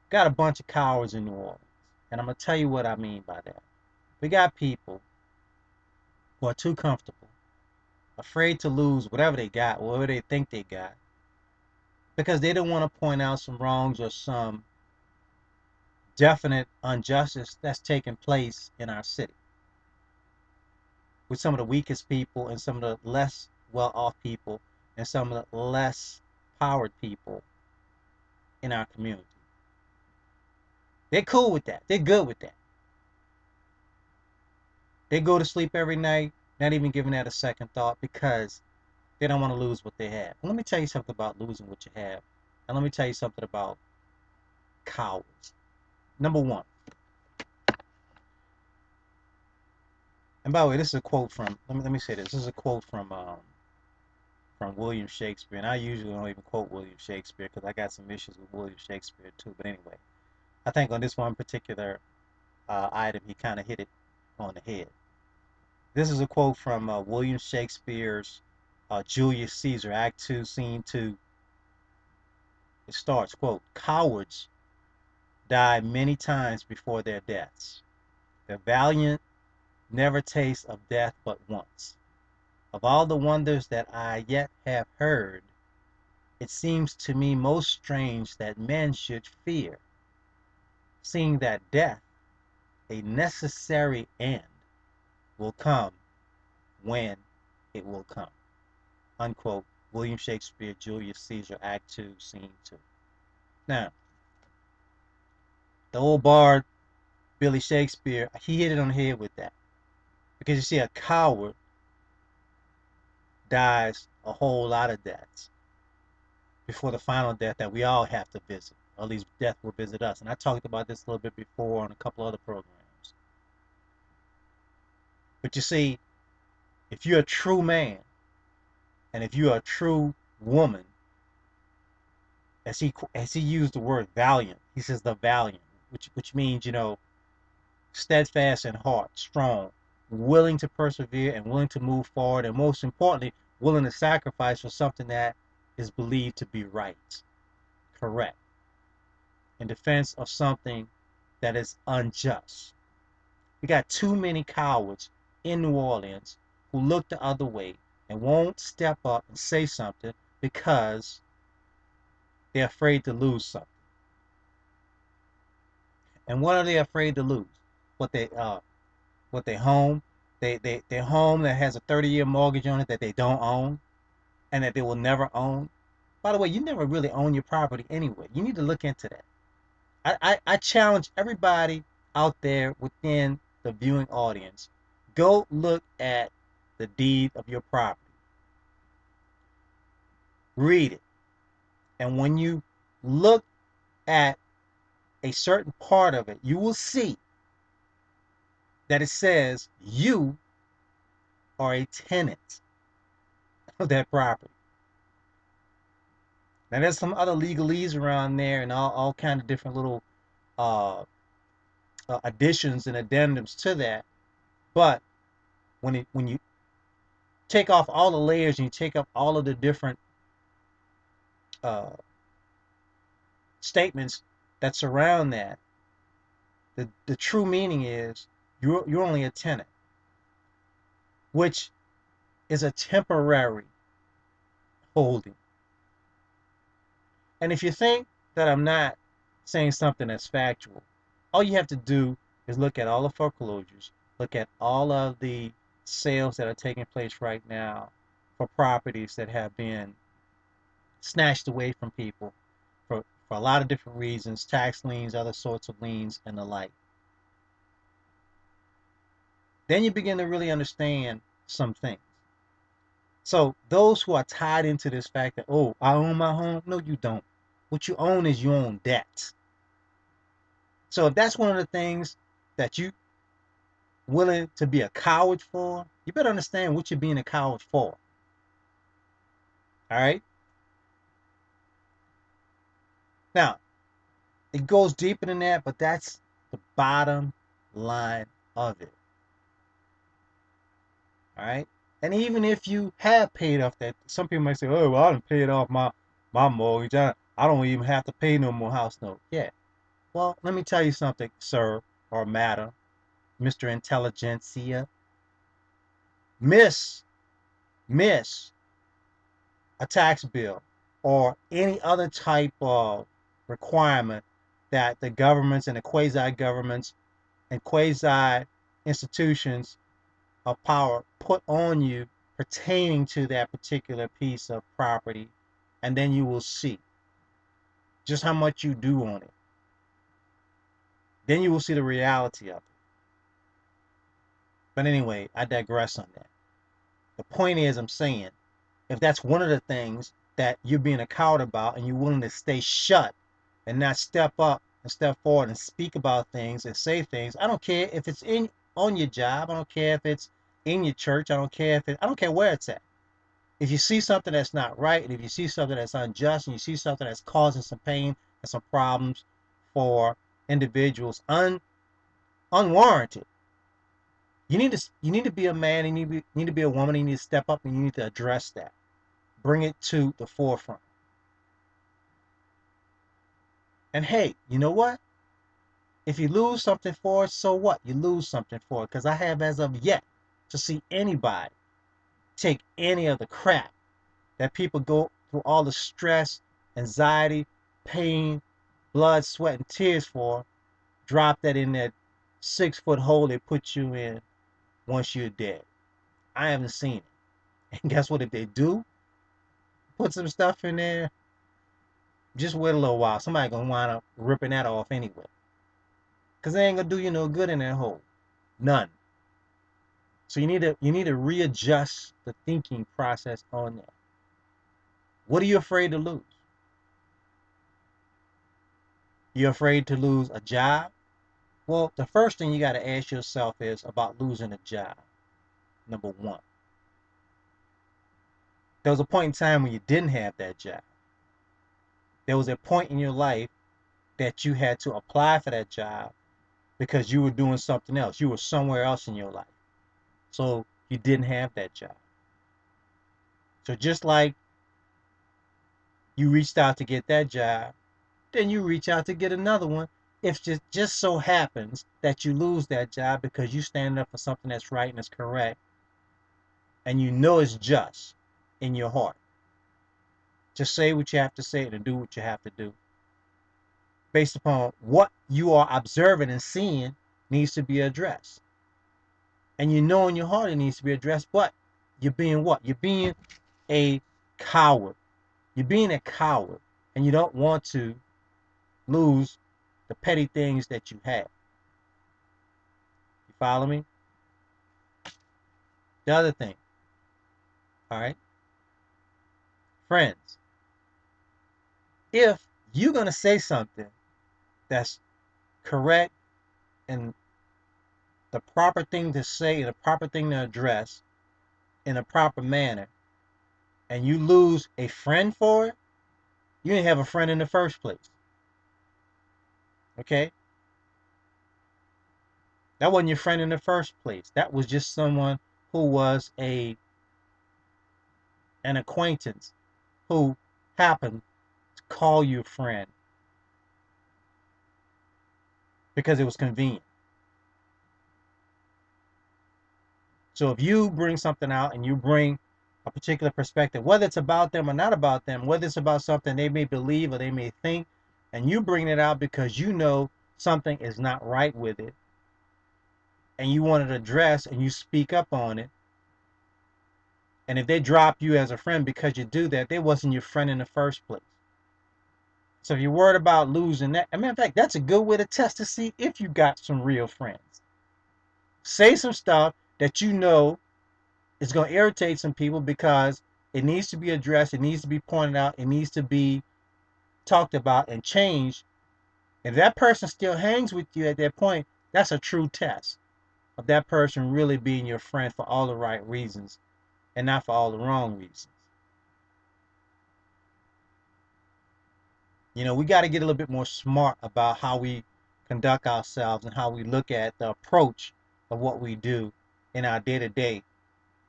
Got a bunch of cowards in New Orleans. And I'm going to tell you what I mean by that. We got people who are too comfortable, afraid to lose whatever they got, whatever they think they got, because they don't want to point out some wrongs or some definite injustice that's taking place in our city with some of the weakest people and some of the less well-off people and some of the less powered people in our community. They're cool with that. They're good with that. They go to sleep every night, not even giving that a second thought because they don't want to lose what they have. And let me tell you something about losing what you have. And let me tell you something about cowards. Number one, and by the way, this is a quote from, let me say this. This is a quote from William Shakespeare. And I usually don't even quote William Shakespeare because I got some issues with William Shakespeare too. But anyway, I think on this one particular item, he kind of hit it on the head. This is a quote from William Shakespeare's Julius Caesar, Act 2, Scene 2. It starts, quote, "Cowards die many times before their deaths. The valiant never taste of death but once. Of all the wonders that I yet have heard, it seems to me most strange that men should fear, seeing that death, a necessary end, will come when it will come." Unquote. William Shakespeare, Julius Caesar, Act 2, Scene 2. Now, the old bard, Billy Shakespeare, he hit it on the head with that. Because you see, a coward dies a whole lot of deaths before the final death that we all have to visit. Or at least death will visit us. And I talked about this a little bit before on a couple other programs. But you see, if you're a true man and if you're a true woman, as he used the word valiant, he says the valiant, which means, steadfast in heart, strong, willing to persevere and willing to move forward, and most importantly, willing to sacrifice for something that is believed to be right, correct, in defense of something that is unjust. We got too many cowards in New Orleans who look the other way and won't step up and say something because they're afraid to lose something. And what are they afraid to lose? What they what they home, their home that has a 30-year mortgage on it that they don't own and that they will never own. By the way, you never really own your property anyway. You need to look into that. I challenge everybody out there within the viewing audience. Go look at the deed of your property. Read it. And when you look at a certain part of it, you will see that it says you are a tenant of that property. Now there's some other legalese around there and all kind of different little uh, additions and addendums to that. But when you take off all the layers and you take up all of the different uh, statements that surround that, the true meaning is you're only a tenant, which is a temporary holding. And if you think that I'm not saying something that's factual, all you have to do is look at all the foreclosures, look at all of the sales that are taking place right now for properties that have been snatched away from people for a lot of different reasons, tax liens, other sorts of liens, and the like. Then you begin to really understand some things. So those who are tied into this fact that, oh, I own my home, no, you don't. What you own is your own debt. So if that's one of the things that you willing to be a coward for, you better understand what you're being a coward for. All right. Now, it goes deeper than that, but that's the bottom line of it. All right. And even if you have paid off that, some people might say, oh, well, I done paid off my mortgage. I don't even have to pay no more house note. Yeah. Well, let me tell you something, sir or madam, Mr. Intelligentsia. Miss, miss a tax bill or any other type of requirement that the governments and the quasi governments and quasi institutions of power put on you pertaining to that particular piece of property, and then you will see just how much you do on it. Then you will see the reality of it. But anyway, I digress on that. The point is, I'm saying, if that's one of the things that you're being a coward about and you're willing to stay shut and not step up and step forward and speak about things and say things, I don't care if it's in on your job, I don't care if it's in your church, I don't care where it's at. If you see something that's not right, and if you see something that's unjust, and you see something that's causing some pain and some problems for individuals unwarranted, you need to be a man, and you need to be a woman, and you need to step up and you need to address that. Bring it to the forefront. And hey, you know what? If you lose something for it, so what? You lose something for it. Because I have as of yet to see anybody take any of the crap that people go through all the stress, anxiety, pain, blood, sweat, and tears for, drop that in that 6-foot hole they put you in once you're dead. I haven't seen it. And guess what? If they do put some stuff in there, just wait a little while. Somebody gonna wind up ripping that off anyway. Cause they ain't gonna do you no good in that hole. None. So you need to readjust the thinking process on that. What are you afraid to lose? You're afraid to lose a job? Well, the first thing you got to ask yourself is about losing a job. Number one. There was a point in time when you didn't have that job. There was a point in your life that you had to apply for that job because you were doing something else. You were somewhere else in your life. So you didn't have that job. So just like you reached out to get that job, then you reach out to get another one. If just so happens that you lose that job because you stand up for something that's right and is correct, and you know it's just in your heart. Just say what you have to say and do what you have to do. Based upon what you are observing and seeing needs to be addressed. And you know in your heart it needs to be addressed, but you're being what? You're being a coward. You're being a coward, and you don't want to lose the petty things that you have. You follow me? The other thing, all right, friends, if you're going to say something that's correct and the proper thing to say and the proper thing to address in a proper manner, and you lose a friend for it, you didn't have a friend in the first place. Okay? That wasn't your friend in the first place. That was just someone who was an acquaintance who happened to call you a friend because it was convenient. So if you bring something out and you bring a particular perspective, whether it's about them or not about them, whether it's about something they may believe or they may think, and you bring it out because you know something is not right with it, and you want it addressed and you speak up on it, and if they drop you as a friend because you do that, they wasn't your friend in the first place. So if you're worried about losing that, as a matter of fact, that's a good way to test to see if you got some real friends. Say some stuff that you know is going to irritate some people because it needs to be addressed, it needs to be pointed out, it needs to be talked about and changed. If that person still hangs with you at that point, that's a true test of that person really being your friend for all the right reasons and not for all the wrong reasons. You know, we got to get a little bit more smart about how we conduct ourselves and how we look at the approach of what we do in our day to day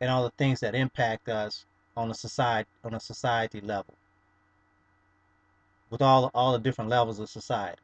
and all the things that impact us on a society level. with all the different levels of society.